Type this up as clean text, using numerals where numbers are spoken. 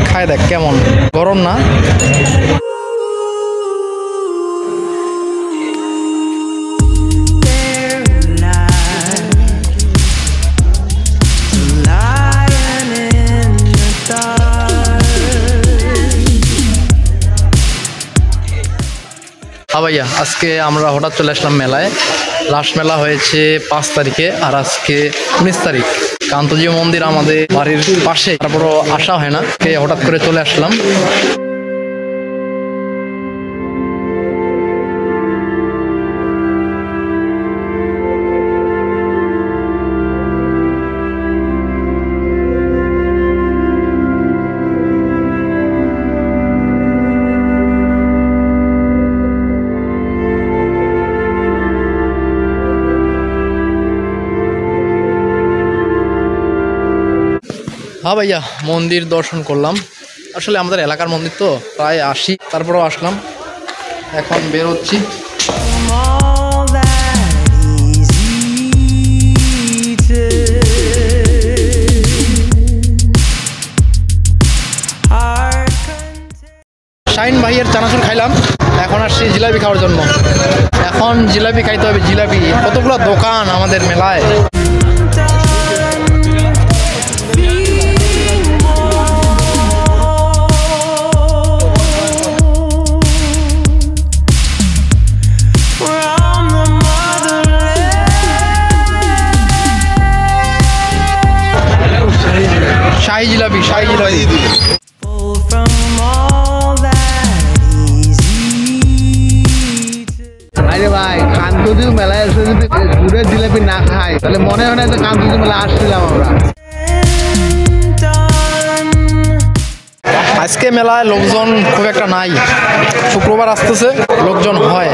খাই দেখ কেমন গরম না। হ্যাঁ ভাইয়া, আজকে আমরা হঠাৎ চলে আসলাম মেলায়। লাস্ট মেলা হয়েছে 5 তারিখে আর আজকে 19 তারিখ। কান্তজি মন্দির আমাদের বাড়ির পাশে, তারপরও আসা হয় না, হঠাৎ করে চলে আসলাম। হ্যাঁ ভাইয়া, মন্দির দর্শন করলাম। আসলে আমাদের এলাকার মন্দির তো প্রায় আসি, তারপরেও আসলাম। এখন বের হচ্ছি। শাহিন ভাইয়ের চানাচুর খাইলাম, এখন আসছি জিলাপি খাওয়ার জন্য। এখন জিলাপি খাইতে হবে। জিলাপি কতগুলো দোকান আমাদের মেলায়। শাহী জিলাপি, শাহী জিলাপি। আরে ভাই, কান্তজি মেলায় এসে যদি গুড়ের জিলাপি না খাই তাহলে মনে হয় না যে কান্তজি মেলা আসছিলাম আমরা। আজকে মেলায় লোকজন খুব একটা নাই, শুক্রবার আসতেছে, লোকজন হয়।